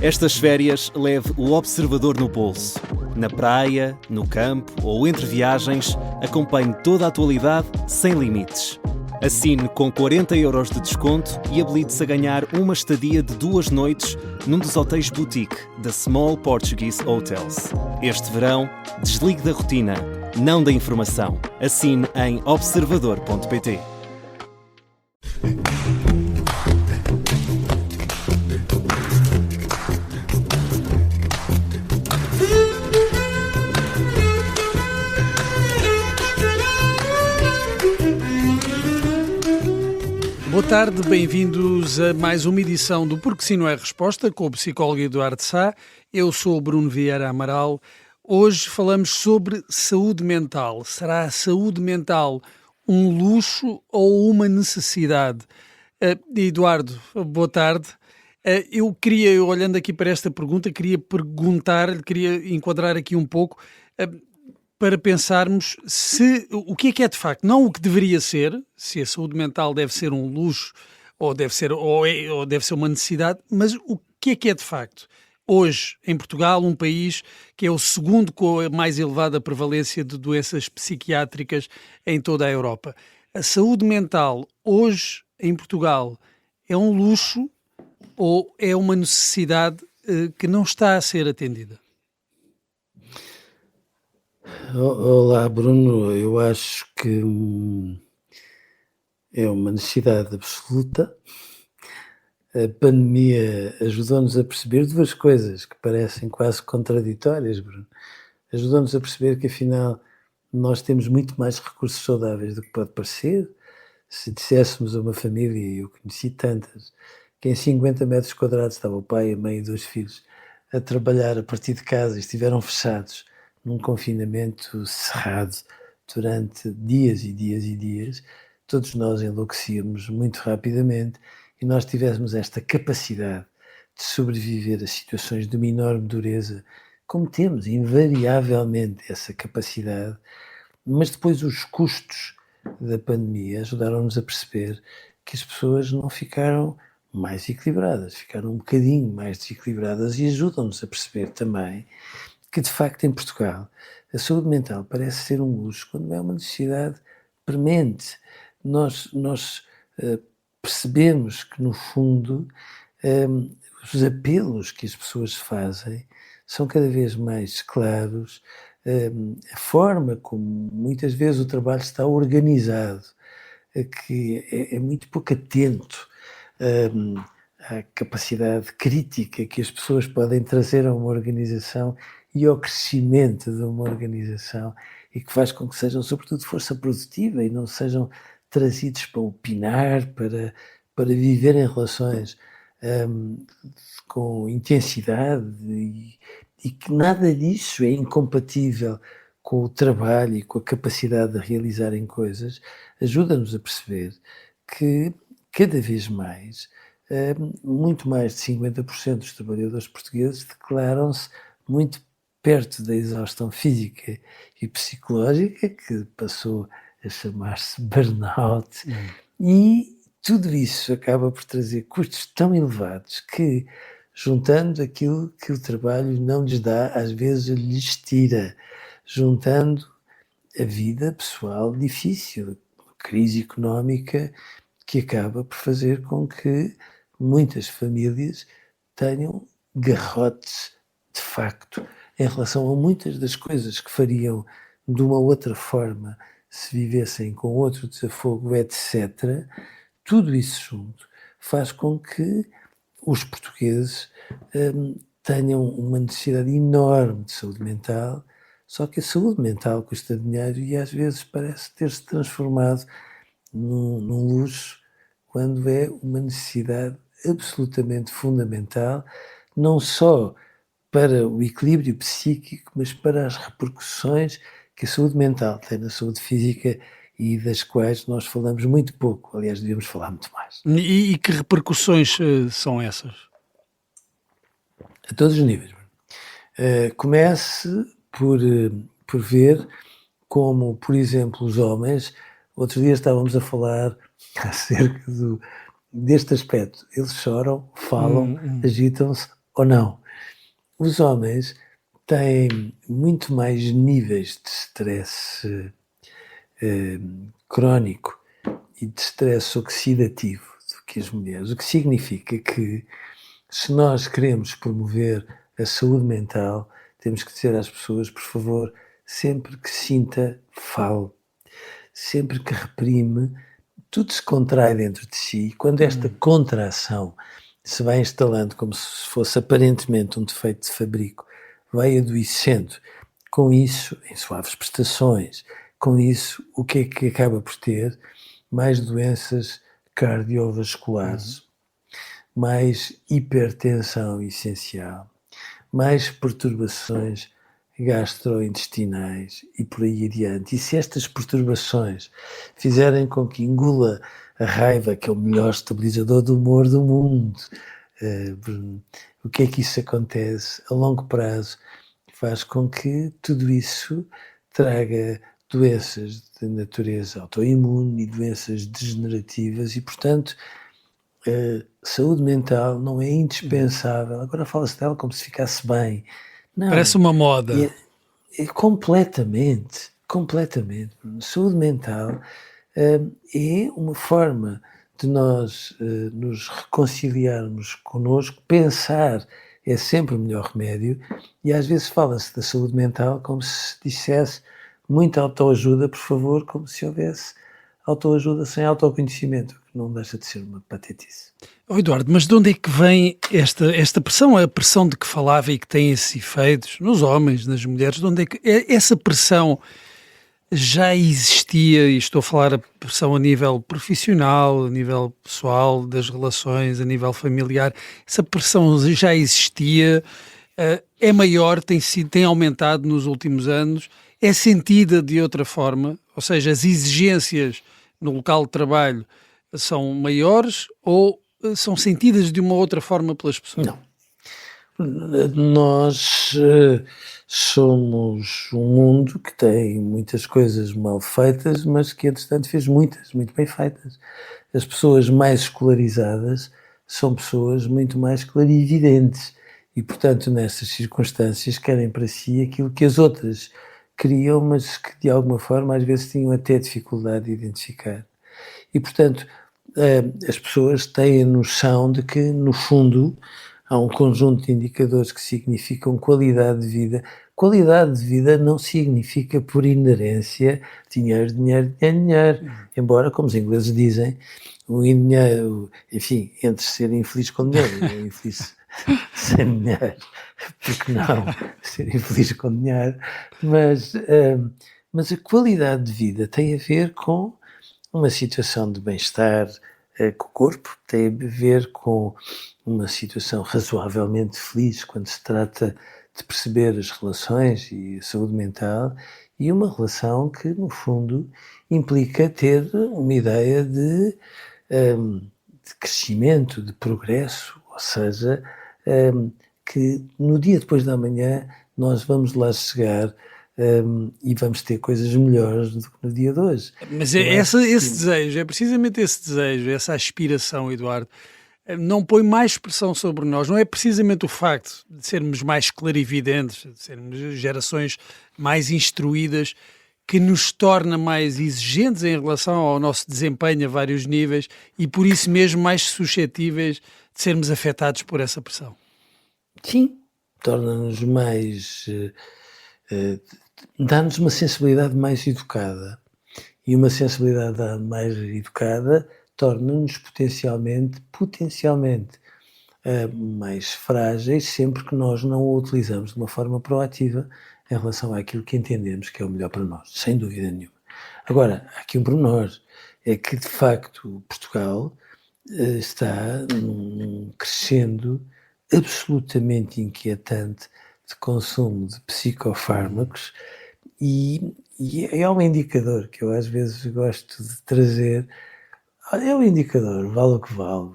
Estas férias leve o observador no bolso. Na praia, no campo ou entre viagens, acompanhe toda a atualidade sem limites. Assine com 40€ de desconto e habilite-se a ganhar uma estadia de 2 noites num dos hotéis boutique da Small Portuguese Hotels. Este verão, desligue da rotina, não da informação. Assine em observador.pt. Boa tarde, bem-vindos a mais uma edição do Porque Sim Não É Resposta, com o psicólogo Eduardo Sá. Eu sou o Bruno Vieira Amaral. Hoje falamos sobre saúde mental. Será a saúde mental um luxo ou uma necessidade? Eduardo, boa tarde. Eu queria, olhando aqui para esta pergunta, queria enquadrar aqui um pouco para pensarmos o que é de facto, não o que deveria ser, se a saúde mental deve ser um luxo ou deve ser uma necessidade, mas o que é de facto. Hoje, em Portugal, um país que é o segundo com a mais elevada prevalência de doenças psiquiátricas em toda a Europa. A saúde mental, hoje, em Portugal, é um luxo ou é uma necessidade que não está a ser atendida? Olá, Bruno. Eu acho que é uma necessidade absoluta. A pandemia ajudou-nos a perceber duas coisas que parecem quase contraditórias, Bruno. Ajudou-nos a perceber que, afinal, nós temos muito mais recursos saudáveis do que pode parecer. Se disséssemos a uma família, e eu conheci tantas, que em 50 metros quadrados estava o pai, a mãe e 2 filhos a trabalhar a partir de casa e estiveram fechados num confinamento cerrado durante dias e dias e dias, todos nós enlouquecíamos muito rapidamente e nós tivéssemos esta capacidade de sobreviver a situações de uma enorme dureza, como temos invariavelmente essa capacidade, mas depois os custos da pandemia ajudaram-nos a perceber que as pessoas não ficaram mais equilibradas, ficaram um bocadinho mais desequilibradas e ajudam-nos a perceber também que, de facto, em Portugal, a saúde mental parece ser um luxo quando é uma necessidade premente. Nós percebemos que, no fundo, os apelos que as pessoas fazem são cada vez mais claros, a forma como muitas vezes o trabalho está organizado, que é muito pouco atento à capacidade crítica que as pessoas podem trazer a uma organização e ao crescimento de uma organização, e que faz com que sejam, sobretudo, força produtiva e não sejam trazidos para opinar, para viver em relações com intensidade e que nada disso é incompatível com o trabalho e com a capacidade de realizarem coisas. Ajuda-nos a perceber que, cada vez mais, muito mais de 50% dos trabalhadores portugueses declaram-se muito perto da exaustão física e psicológica, que passou a chamar-se burnout, e tudo isso acaba por trazer custos tão elevados que, juntando aquilo que o trabalho não lhes dá, às vezes lhes tira, juntando a vida pessoal difícil, crise económica, que acaba por fazer com que muitas famílias tenham garrotes, de facto, em relação a muitas das coisas que fariam de uma outra forma se vivessem com outro desafogo, etc. Tudo isso junto faz com que os portugueses tenham uma necessidade enorme de saúde mental, só que a saúde mental custa dinheiro e às vezes parece ter-se transformado num luxo, quando é uma necessidade absolutamente fundamental, não só para o equilíbrio psíquico, mas para as repercussões que a saúde mental tem na saúde física e das quais nós falamos muito pouco. Aliás, devíamos falar muito mais. E que repercussões são essas? A todos os níveis. Comece por ver como, por exemplo, os homens. Outro dia estávamos a falar acerca deste aspecto. Eles choram, falam, agitam-se, ou não? Os homens têm muito mais níveis de stress crónico e de stress oxidativo do que as mulheres, o que significa que, se nós queremos promover a saúde mental, temos que dizer às pessoas, por favor, sempre que sinta, fale. Sempre que reprime, tudo se contrai dentro de si. E quando esta contração se vai instalando como se fosse aparentemente um defeito de fabrico, vai adoecendo. Com isso, em suaves prestações, com isso, o que é que acaba por ter? Mais doenças cardiovasculares, mais hipertensão essencial, mais perturbações gastrointestinais e por aí adiante. E se estas perturbações fizerem com que engula a raiva, que é o melhor estabilizador do humor do mundo, o que é que isso acontece? A longo prazo faz com que tudo isso traga doenças de natureza autoimune e doenças degenerativas e, portanto, saúde mental não é indispensável. Agora fala-se dela como se ficasse bem. Não, Parece uma moda. completamente. Saúde mental é uma forma de nós nos reconciliarmos connosco. Pensar é sempre o melhor remédio e às vezes fala-se da saúde mental como se dissesse muita autoajuda, por favor, como se houvesse autoajuda sem autoconhecimento, que não deixa de ser uma patetice. Oh, Eduardo, mas de onde é que vem esta pressão, a pressão de que falava e que tem esses efeitos nos homens, nas mulheres? De onde é que essa pressão já existia? E estou a falar a pressão a nível profissional, a nível pessoal, das relações, a nível familiar. Essa pressão já existia, é maior, tem aumentado nos últimos anos, é sentida de outra forma, ou seja, as exigências no local de trabalho são maiores ou são sentidas de uma outra forma pelas pessoas? Não. Nós somos um mundo que tem muitas coisas mal feitas, mas que, entretanto, fez muitas, muito bem feitas. As pessoas mais escolarizadas são pessoas muito mais clarividentes e, portanto, nessas circunstâncias, querem para si aquilo que as outras queriam, mas que, de alguma forma, às vezes tinham até dificuldade de identificar. E, portanto, as pessoas têm a noção de que, no fundo, há um conjunto de indicadores que significam qualidade de vida. Qualidade de vida não significa, por inerência, dinheiro, dinheiro, dinheiro, dinheiro. Embora, como os ingleses dizem, o dinheiro, enfim, entre ser infeliz com dinheiro e infeliz sem dinheiro, porque não ser infeliz com dinheiro, mas a qualidade de vida tem a ver com uma situação de bem-estar com o corpo, tem a ver com uma situação razoavelmente feliz quando se trata de perceber as relações e a saúde mental, e uma relação que, no fundo, implica ter uma ideia de crescimento, de progresso, ou seja, que no dia depois da manhã nós vamos lá chegar e vamos ter coisas melhores do que no dia de hoje. Mas esse desejo, é precisamente esse desejo, essa aspiração, Eduardo, não põe mais pressão sobre nós. Não é precisamente o facto de sermos mais clarividentes, de sermos gerações mais instruídas, que nos torna mais exigentes em relação ao nosso desempenho a vários níveis e por isso mesmo mais suscetíveis de sermos afetados por essa pressão. Sim, torna-nos mais... dá-nos uma sensibilidade mais educada. E uma sensibilidade mais educada torna-nos potencialmente mais frágeis sempre que nós não o utilizamos de uma forma proativa em relação àquilo que entendemos que é o melhor para nós, sem dúvida nenhuma. Agora, há aqui um pormenor, é que de facto Portugal está num crescendo absolutamente inquietante de consumo de psicofármacos e é um indicador que eu às vezes gosto de trazer. Olha, é um indicador, vale o que vale,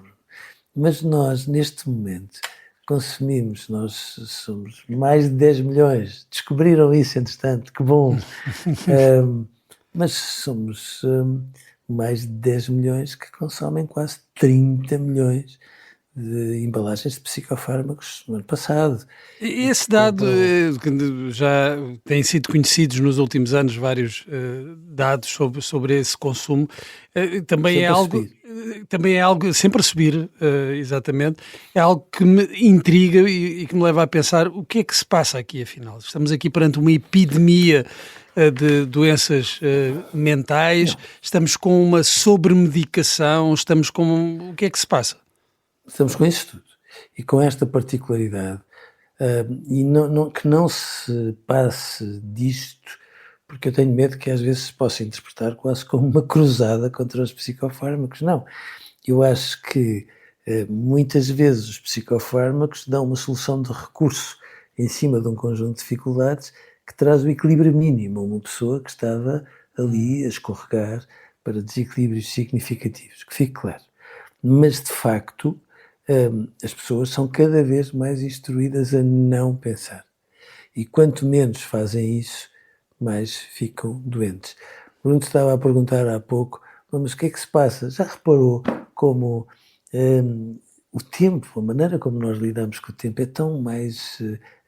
mas nós neste momento consumimos, nós somos mais de 10 milhões, descobriram isso entretanto, que bom, mas somos mais de 10 milhões que consomem quase 30 milhões de embalagens de psicofármacos no ano passado. Esse dado, já têm sido conhecidos nos últimos anos vários dados sobre esse consumo, também é algo sempre a subir, exatamente, é algo que me intriga e que me leva a pensar o que é que se passa aqui afinal. Estamos aqui perante uma epidemia de doenças mentais, estamos com uma sobremedicação, o que é que se passa? Estamos com isso tudo. E com esta particularidade, que não se passe disto, porque eu tenho medo que às vezes se possa interpretar quase como uma cruzada contra os psicofármacos. Não. Eu acho que muitas vezes os psicofármacos dão uma solução de recurso em cima de um conjunto de dificuldades que traz o equilíbrio mínimo a uma pessoa que estava ali a escorregar para desequilíbrios significativos, que fique claro. Mas, de facto, as pessoas são cada vez mais instruídas a não pensar. E quanto menos fazem isso, mais ficam doentes. O Bruno estava a perguntar há pouco, mas o que é que se passa? Já reparou como o tempo, a maneira como nós lidamos com o tempo é tão mais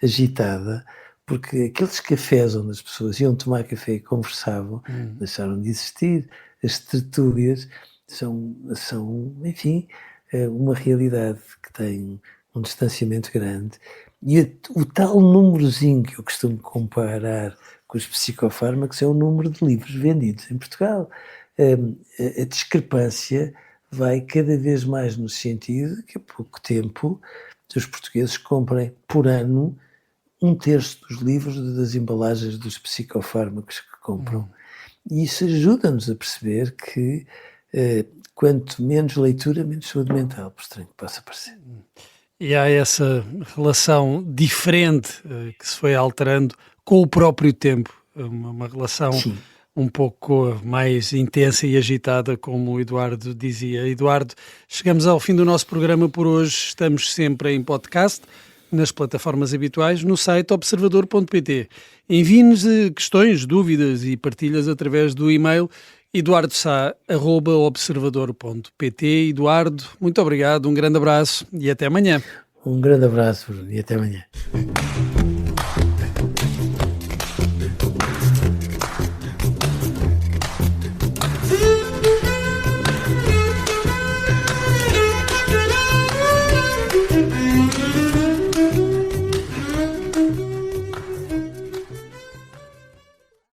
agitada, porque aqueles cafés onde as pessoas iam tomar café e conversavam, deixaram de existir. As tertúlias são, enfim, uma realidade que tem um distanciamento grande. E o tal númerozinho que eu costumo comparar com os psicofármacos é o número de livros vendidos em Portugal. A discrepância vai cada vez mais no sentido que há pouco tempo os portugueses comprem por ano 1/3 dos livros das embalagens dos psicofármacos que compram. E isso ajuda-nos a perceber que quanto menos leitura, menos saúde mental, por estranho que possa parecer. E há essa relação diferente que se foi alterando com o próprio tempo, uma relação um pouco mais intensa e agitada, como o Eduardo dizia. Eduardo, chegamos ao fim do nosso programa por hoje. Estamos sempre em podcast, nas plataformas habituais, no site observador.pt. Envie-nos questões, dúvidas e partilhas através do e-mail eduardosá@observador.pt. Eduardo, muito obrigado, um grande abraço e até amanhã. Um grande abraço, Bruno, e até amanhã.